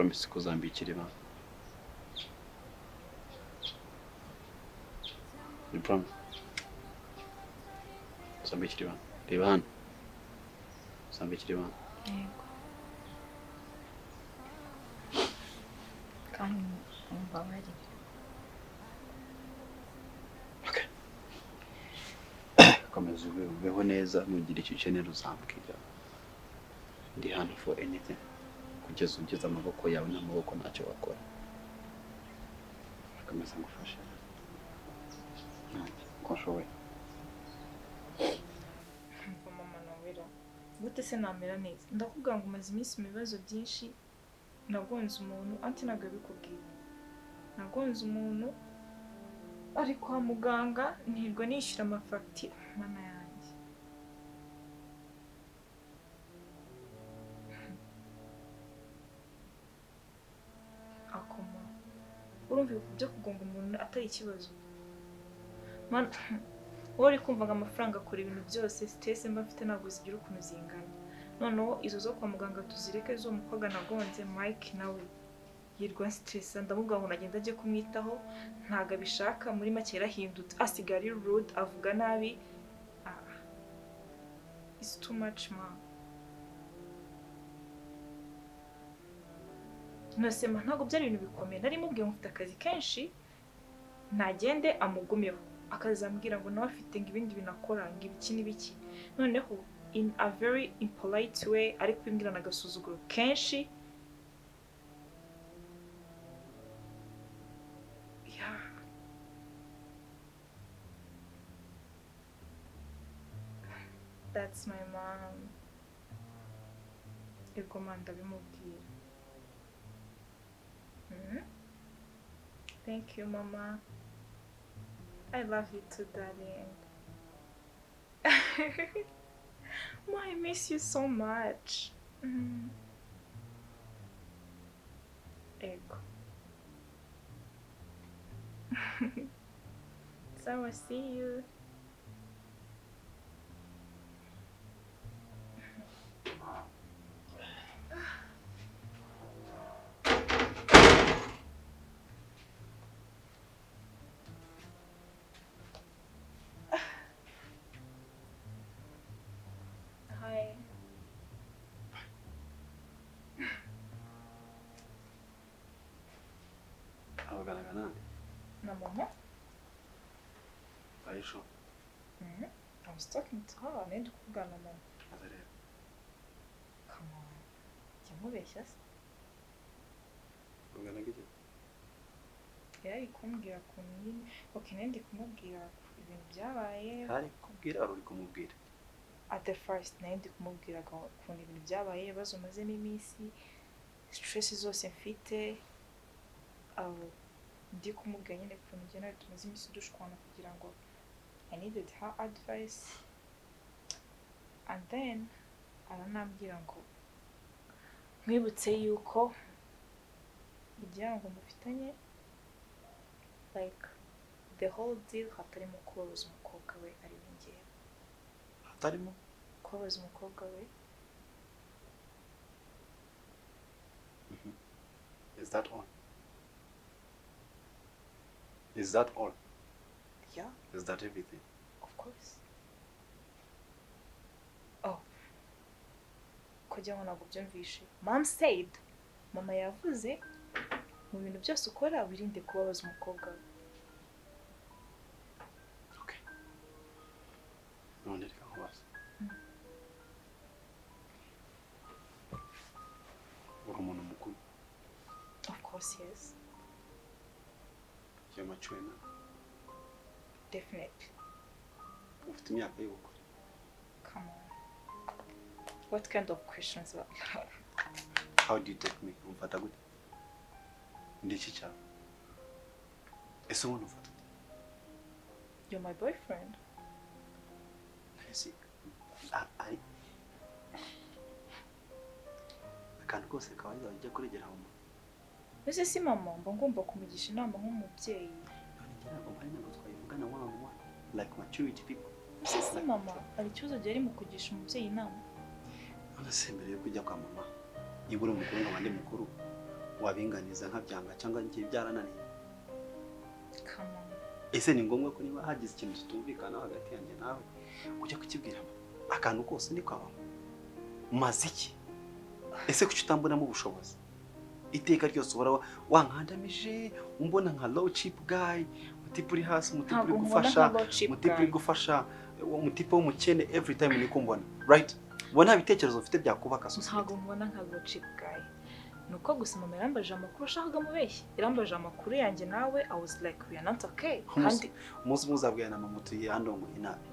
promise kuzambikira ibanga. You promise? Uzambikira ibanga. Reba hano. Uzambikira ibanga. Yego. Kandi umbabarire. Okay. Komeza ubeho neza nugira icyo ukenera uzambwira. Ndi hano for anything. Kugeza ugeze amaboko yawe n'amaboko ntacyo wakora. Komeza ngufashe. Ko nshoboye. Mama nawera. Gute se namera neza? Ndakubwira ngo umaze iminsi mu bibazo byinshi. Nagonze umuntu anti ntabwo bikubwira. Nagonze umuntu ari kwa muganga ntirwa nishyura amafagitire mana yanjye. Akoma. Urumva byo kugonga umuntu atari ikibazo. Man, uri kumvaga amafaranga akora ibintu byose stress mba mfite ntabwo zigira ukuntu zingana. Noneho izo zo kwa muganga tuzireke zo mukwaga nagonze Mike nawe yirwa stress ndamubwira ngo nagenda aje kumwitaho ntaga bishaka muri make yarahindutse asigari rude avuga nabi. It's too much man. Nasema ntago byari ibintu bikomeye nari mubwiye mufite akazi kenshi ntagende amugumeho akazambwira ngo nawe afite ibindi binakora ngo ibiki n'ibiki noneho in a very impolite way ari kwimbwira nagasuzuguro kenshi. Yeah. That's my mom. Ego manda bimubwira. Thank you, Mama. I love you too, darling. Ma, I miss you so much. Ego. So I see you. Hi. Na Mama? Are you sure? I was talking to her. I need to go to Mama. Come on. Yamubeshya se? Ungana gite? Yari kumbwira ku nyine. Okay, nende kumubwira ibintu byabaye. Hari kubwira ari kumubwira. At the first nende kumubwira ku ibintu byabaye bazo mazemo iminsi. Stress zose mfite. Ndi kumubwira nyine ku njye nawe tumaze iminsi dushwana kugira ngo I needed her advice. And then aranambwira ngo mwibutse yuko igira ngo mufitanye like the whole deal hatarimo kubabaza umukobwa we ari we ngewe. Hatarimo kubabaza umukobwa we. Is that all? Is that all? Yeah. Is that everything? Of course. Oh. Kujya ngo ntabwo byumvishe. Mom said, mama yavuze mu bintu byose ukora wirinde kubabaza umukobwa we. Okay. None reka nkubaze. Uri umuntu mukuru? Of course, yes. You're mature now? Definitely. Ufite imyaka y'ubukure? Come on. What kind of questions are that? How do you take me? Umfata gute? Ndi iki cyawe? Ese umuntu umfata ute? You're my boyfriend. Ese akantu kose kawaza ujya kuregera mama. Ese si mama mba ngomba kumugisha inama nk'umubyeyi. None ngira ngo mpari ntabwo twayivugana one on one like maturity people. Ese si mama hari ikibazo gihari mu kugisha umubyeyi inama. None se mbere yo kujya kwa mama niba uri umukuru nk'abandi mukuru wabinganiza nkabyanga cyangwa ngiye byarananiye. Come on. Ese ni ngombwa ko niba hagize ikintu tutumvikana hagati yanjye nawe ujya kukibwira akantu kose ni kwawe maze iki? Ese kuki utambonamo ubushobozi? Iteka ryose uhora wankandamije umbona nka low cheap guy, mutipe uri hasi, mutipe uri gufasha, mutipe w'umukene every time niko mbona, right? Ubona ibitekerezo ufite byakubaka society. Ntabwo mbona nka low cheap guy. Nuko gusa mama yarambaje amakuru ashakaga mubeshye. Yarambaje amakuru yanjye nawe, I was like we are not okay. Kandi umunsi muzabwira na mama tuye handongo inabi.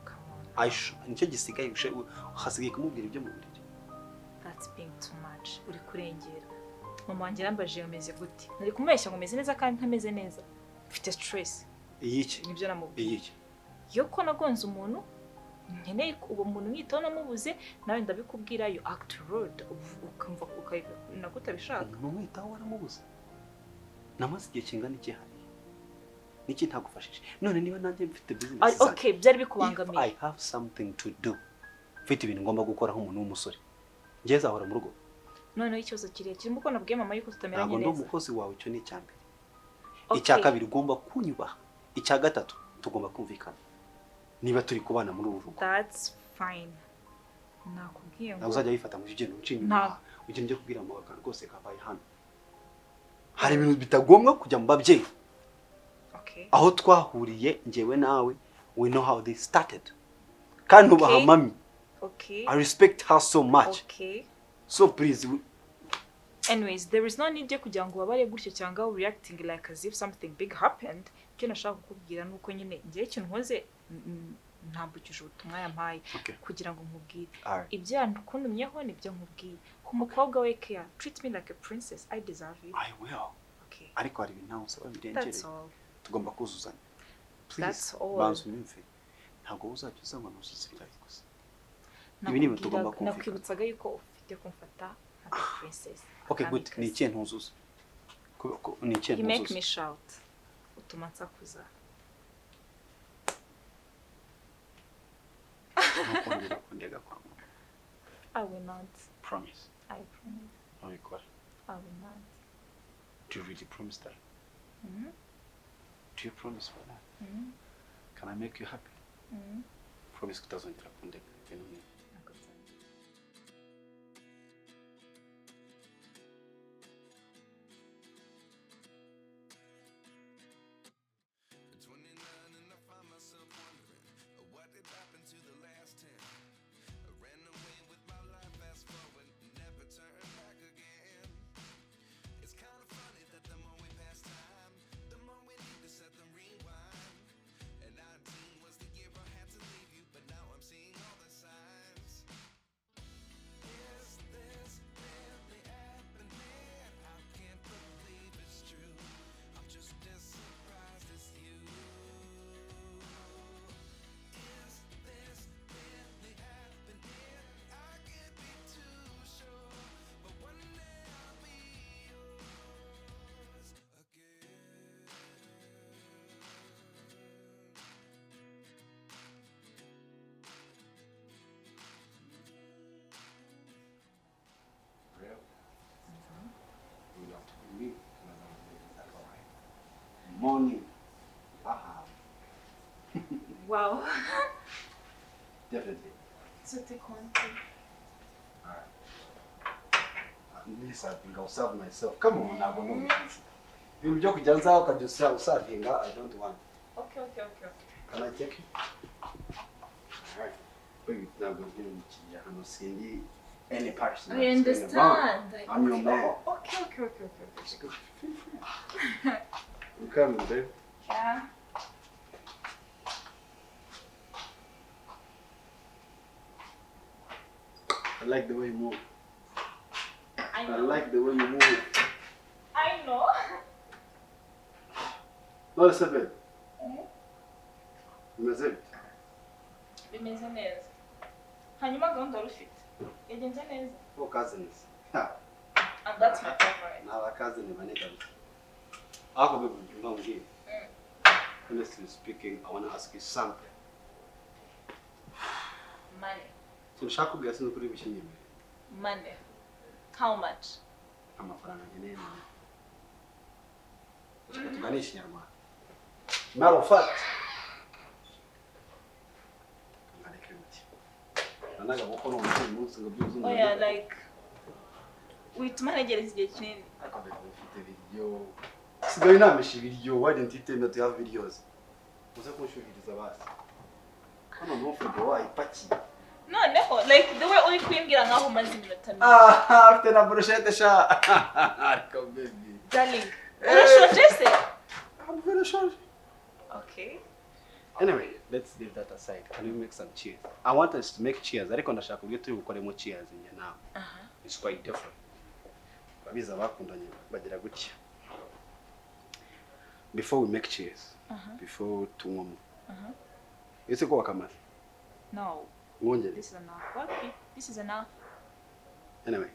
Come on. Aisha, nicyo gisigaye hasigaye kumubwira ibyo mu buriri. That's being too much. Uri kurengera. Mama wanjye yarambaje yameze gute? Nari kumubeshya ngo meze neza kandi ntameze neza. Mfite stress. Iyiki? Nibyo namubwiye. Iyiki? Yo ko nagonze umuntu nkeneye uwo muntu mwitaho namubuze nawe ndabikubwira you act rude ukumva nakutabishaka. Numwitaho waramubuze? Namaze igihe kingana iki hari? Niki ntagufashije? None niba nanjye mfite business. Okay, byari bikubangamiye. I have something to do. Mfite ibintu ngomba gukora nk'umuntu w'umusore. Ngiye zahora mu rugo. None ikibazo kirimo ko nabwiye mama yuko tutameranye neza. Ntabwo ndo umukozi wawe cyo ni icyambere. Icya kabiri ugomba kunyubaha. Icya gatatu tugomba kumvikana. Niba turi kubana muri uru rugo. That's fine. Nakubwiye ngo uzajya wifata mu kigero ucinyuma. Ugende kubwira mu bakana rwose kabaye hano. Hari ibintu bitagomba kujya mu babyeyi. Okay. Aho twahuriye ngewe nawe, we know how they started. Kandi ubaha mami. Okay. I respect her so much. Okay. So please. Anyways, there is no need yo kugira ngo babare gutyo cyangwa reacting like as if something big happened. Cyo nashaka kukubwira nuko nyine ngiye ikintu nkoze ntambukije ubutumwa yampaye kugira ngo nkubwire. Ibyo ntukundumyeho nibyo nkubwiye. Ku mukobwa we care, treat me like a princess. I deserve it. I will. Okay. Ariko hari ibintu nawe usaba birengere. That's all. Tugomba kuzuzanya. That's all. Banzu nyumve. Ntabwo uzajya uzanywa n'usuzira gusa. Ibi ni ibintu tugomba kumvikana. Nakwibutsaga yuko ufite kumfata nka princess. Okay, good. Ni ikintu ntuzuza. Ni ikintu ntuzuza. You make me shout. Utuma nsakuza. Nakongera kundega kwa mama. I will not. Promise. I promise. Nabikora. I will not. Do you really promise that? Mm-hmm. Do you promise for that? Mm-hmm. Can I make you happy? Mm-hmm. Promise kutazongera kundega. Morning. AHAA. Wow. Definitely. So take one too. Alright. At least I think I'll serve myself. Come on, I don't know. You joke just out and just serve I don't want. Okay. Can I take you? Alright. Bring it down, I'm not seeing any person. I understand. I'm your man. Okay. You coming, babe? Yeah. I like the way you move. I know. I like the way you move. I know. No, it's a bit. Mbese? Bimeze neza. Hanyuma gahunda rufite. Yagenze neza. For cousins. And that's my favorite. Now, cousin is my neighbor. I'll go with you. Honestly speaking, I want to ask you something. Money. So, Shaku gets no good. Money. How much? amafaranga nkeneye none ushaka tuganisha inyarwanda matter of fact ngareke muti nanaga kuko no munsi ngo byuzuye oya like wituma negereza igihe kinini akabera ufite video sigaye namisha ibiryo why didn't you tell me to have videos uza kunshyuririza basi hano no video wayipaki noneho like the way uri kwimbwira nkaho umaze iminota mike afite na brochette sha ariko baby darling urashonje se I'm very sorry. okay Anyway, let's leave that aside. Can we make some cheers? I want us to make cheers. Ariko ndashaka kubyo turi gukoremo cheers njye nawe. It's quite different. Babiza bakundanye bagira gutya. Before we make cheers, before tungomo. Ese ko wakamara? No. Ngongere. This is enough. What? This is enough. Anyway,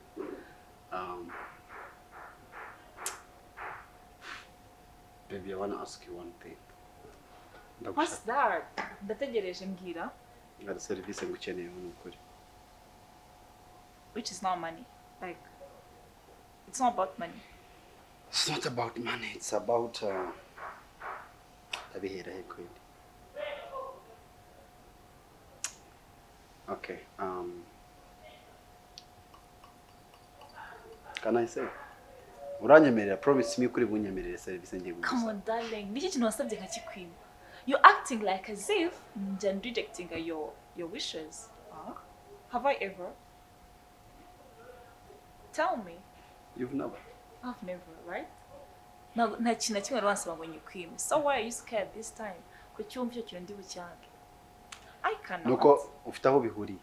baby, I want to ask you one thing. What's that? Ndategereje mbwira. Ngara service ngukeneye n'ukuri. Which is not money. Like, it's not about money. It's not about money. It's about tabihera he kweli. Okay. Can I say? Uranyemerera, promise me kuri bunyemerere service ngiye gusa. Come on, darling. Niki kintu wasabye nkakikwima. You're acting like as if I'm rejecting your wishes. Have I ever? Tell me. You've never. I've never, right? Now, nta kintu na kimwe wansaba ngo nyikwime. So why are you scared this time? Ko cyumva icyo kintu ndi bucyange. I cannot. Nuko ufite aho bihuriye.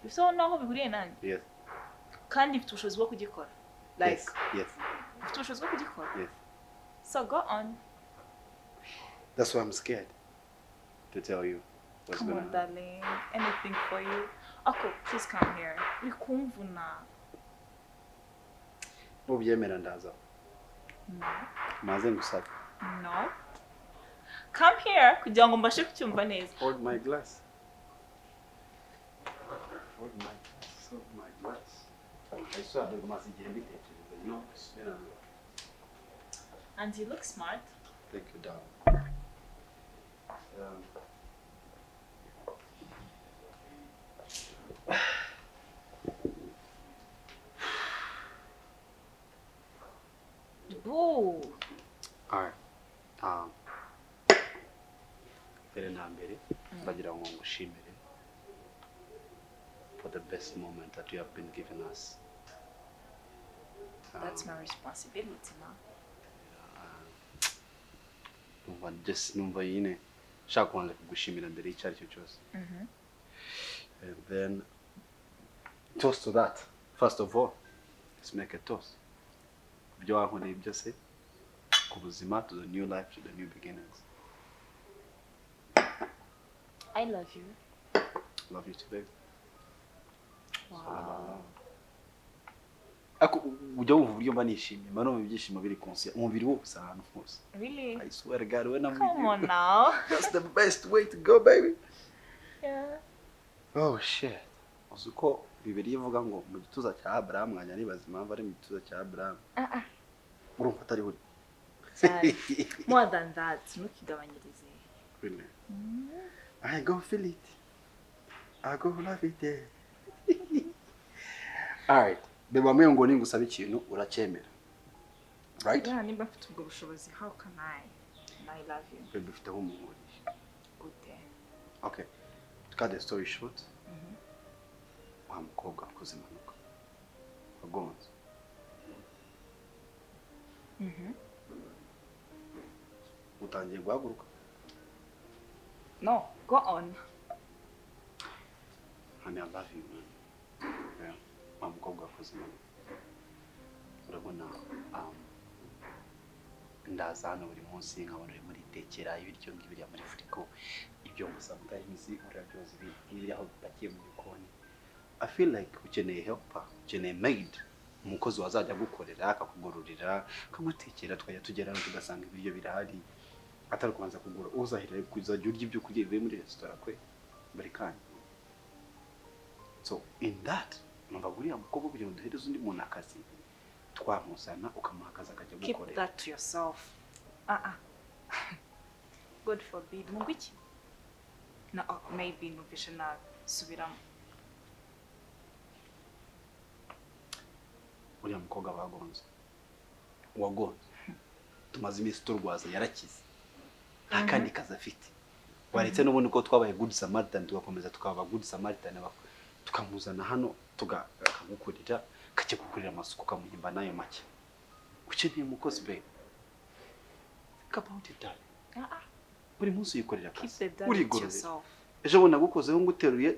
So naho bihuriye nanjye? Yes. Kandi mfite ubushobozi bwo kugikora. Like. Yes. Mfite ubushobozi bwo kugikora? Yes. So go on. That's why I'm scared to tell you what's going on. Come on, darling. Anything for you. Ako, please come here. Wikumvuna. Ubyemera ndaza. No. Maze ngusaka. No. Come here kugira ngo mbashe kucyumva neza. Hold my glass. Hold my glass. Hold my glass. I swear to God, igihe mbitekereza, you know. And you look smart. Thank you, darling. Boo. Alright. Mbere na mbere bagira ngo ngushimire for the best moment that you have been giving us. That's my responsibility now. Numva yine shaka kwanza kugushimira mbere y'icyo ari cyo cyose. And then toast to that. First of all, let's make a toast. Ibyo wankoreye byose ku buzima, to the new life, to the new beginnings. I love you. Love you too, baby. Wow. Ako ujya wumva uburyo mba nishimye, mba numva ibyishimo biri konsiya, umubiri wose ahantu hose. Really? I swear to God, when I'm with Come you, on now. that's the best way to go, baby. Yeah. Oh shit. Aziko Bibiliya ivuga ngo mu gituza cya Abraham mwanya nibaza impamvu ari mu gituza cya Abraham. Urumva atari uri. More than that, ntukigabanyirize. Really? I go feel it. I go love it. Alright. Beba mwe ngo ningusaba ikintu uracyemera. Right? Yeah, nimba mfite ubwo bushobozi, how can I? I love you. Beba ufite aho umuhuriye. Good day. Okay. To cut the story short. Wa mukobwa akoze impanuka. Wagonze. Utangiye guhaguruka. No, go on. Honey, I love you, man. Yeah. Wa mukobwa akoze impanuka. Urabona ndaza hano buri munsi nkabona uri muri tekera ibiryo ngibiriya muri frigo ibyo musabwa imizi urabyoza ibiri aho bipakiye mu gikoni. I feel like ukeneye helper, ukeneye maid, umukozi wazajya gukorera akakugururira akagutekera twajya tugeraho tugasanga ibiryo birahari atari kubanza kugura uzahira kuzajya urya ibyo kurya bivuye muri restaurant kwe buri kanya. So in that numva guriya mukobwa kugira ngo duhereze undi muntu akazi twamuzana ukamuha akazi akajya Keep gukorera. that to yourself. God forbid. Mungu iki? No, maybe numvishe nabi. Subiramo. Uriya mukobwa bagonze. Wagonze. Tumaze iminsi turwaza yarakize. Nta kandi kazi afite. Waretse n'ubundi ko twabaye good Samaritan tugakomeza tukaba good Samaritan tukamuzana hano tugakurira kake gukurira amasuku kamuhimba nayo make. Ukeneye umukozi be. About it darling. Buri munsi yikorera akazi. Urigorora. Ejo bona gukozeho nguteruye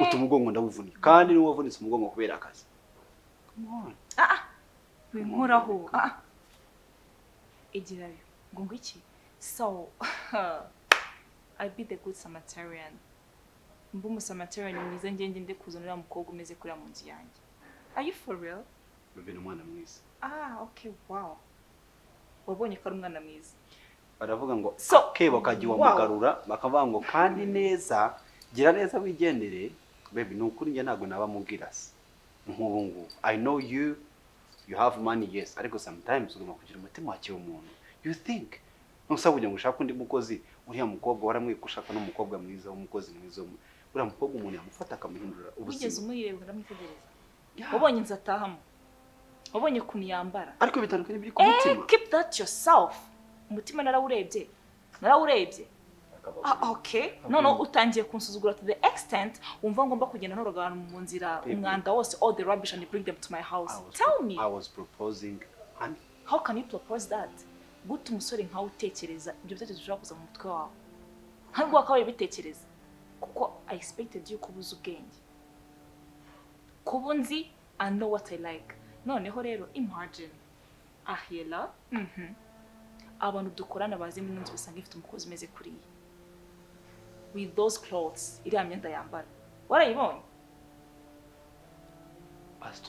utumugongo ndabuvunika. Kandi ni wavunitse umugongo kubera akazi. Come on. Muraho. Egirayo. Ngo iki? So, I be the good Samaritan. Mbu Samaritan mwiza ngenge nde kuzanira umukobwa umeze kuri mu nzu yanjye. Are you for real? Bebe n'umwana mwiza. Okay, wow. Wabonye ko ari umwana mwiza. Baravuga ngo kebo kagiwa mugarura bakavuga ngo kandi neza gira neza wigendere. Baby nukuri nge ntago nabamubwira se. Nk'ubu ngubu I know you have money, yes, ariko sometimes ugomba kugira umutima wakiye umuntu. You think nusabuje ngo ushaka undi mukozi uriya mukobwa waramwikushaka no mukobwa mwiza w'umukozi mwiza uriya mukobwa umuntu yamufata akamuhindura ubuzima. Wigeze umuyireba ndamwitegereza. Wabonye nzatahamo. Wabonye kuntu yambara. Ariko bitandukanye biri ku mutima. Keep that yourself. Umutima narawurebye. Okay. No, utangiye kunsuzugura to the extent wumva ngomba kugenda norogana mu nzira umwanda wose all the rubbish and bring them to my house. Tell me. I was proposing and how can you propose that? Gutu umusore nkawe utekereza ibyo bitekerezo ushaka kuza mu mutwe wawe. Ntabwo wakabaye bitekereza. Kuko I expected you kubuza ubwenge. Kubunzi I know what I like. Noneho rero imagine ahela abantu dukorana bazi mu nzu basanga ifite umukozi umeze kuri with those clothes iriya myenda yambara warayibonye.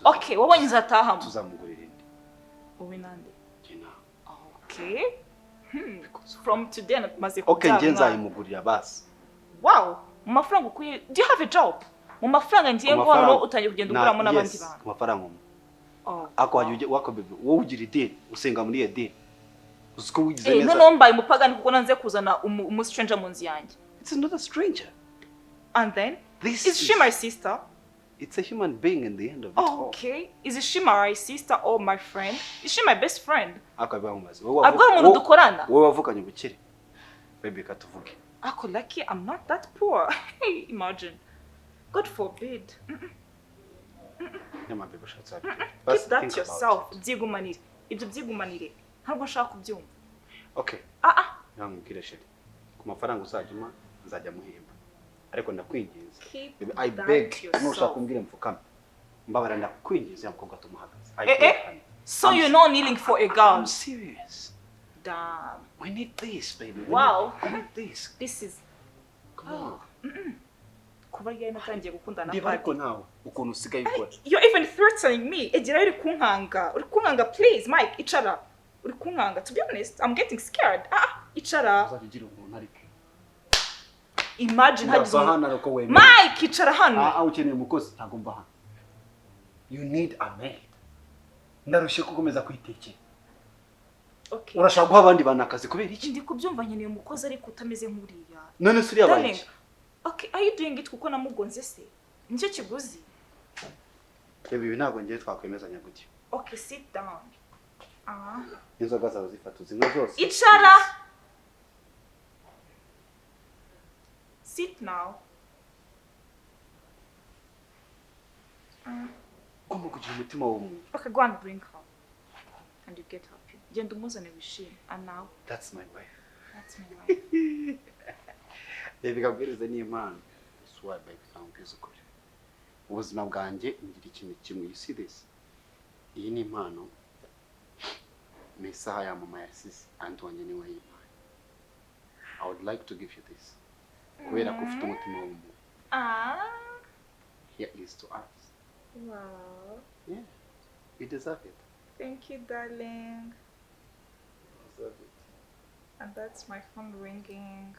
Okay, wabonye nzatahamo tuzamugurira indi wowe nande kina. Okay, from today maze okay nge nzayimugurira basi. Wow, mu mafaranga ukuye. Do you have a job? Mu mafaranga ngiye ngo utangiye kugenda uguramo n'abandi bantu. Mu mafaranga ako wajye wako bebe wowe ugira ideni usenga muri ideni uziko wigize neza. No mbaye umupagani kuko nanze kuzana stranger mu nzu yanjye. It's not a stranger. And then is she my sister? It's a human being in the end of it all. Okay, is she my sister or my friend? Is she my best friend? Akaba umubaze abwo umuntu dukorana wowe wavukanye ubukire bebe katuvuge. Ako lucky I'm not that poor. Imagine. God forbid. Nyama bebe shatsa. Keep that yourself. Byigumanire. Ibyo byigumanire. Ntabwo nshaka kubyumva. Okay. Namubwira sheri. Ku mafaranga uzajyuma nzajya muhemba. Ariko ndakwinginze. I beg nushaka kumbwira mfukame. Mbabara ndakwinginze yamukobwa tumuhagaze. So you're not kneeling for a girl? I'm serious. Damn. We need this, baby. Wow. We need this. This is. Come on. Kuba yari natangiye gukundana na ariko nawe ukuntu usigaye ukora. You're even threatening me. Egira uri kunkanga. Uri kunkanga, please, Mike, icara. Uri kunkanga. To be honest, I'm getting scared. Icara. Uzabigira umuntu ariko. Imagine hagize umuntu. Mike, icara hano. Ukeneye umukozi ntagomba hano. You need a maid. Ndarushye kukomeza kwitekera. Okay. Urashaka guha abandi bana akazi kubera iki? Ndi kubyumva nkeneye umukozi ariko utameze nk'uriya. None suri abaye. Okay, are you doing it kuko namugonze se? Nicyo kiguzi. Ibi ntabwo ngiye twakwemezanya gutyo. Okay, sit down. Inzoga zawe zifata uzinga zose. Icara. Sit now. Ugomba kugira umutima w'umuntu. Okay, go and bring her. And you get happy. Genda umuzane wishime. And now? That's my wife. That's my wife. Baby kabwirize ni Imana. Swear baby nambwiza ukuri. Ubuzima bwanjye ngira ikintu kimwe. You see this? Iyi ni impano. Mesaha ya mama yasize and wanjye ni wayimpaye. I would like to give you this. Kubera ko ufite umutima w'umuntu. Here is to us. Wow. Yeah. You deserve it. Thank you, darling. You deserve it. And that's my phone ringing.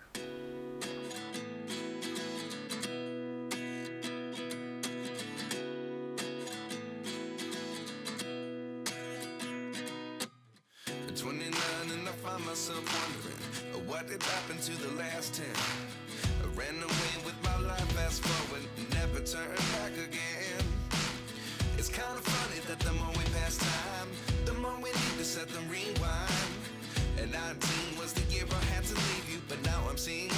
myself wondering what did happen to the last 10. I ran away with my life, fast forward, never turn back again. It's kind of funny that the more we pass time, the more we need to set them rewind. And 19 was the year I had to leave you, but now I'm seeing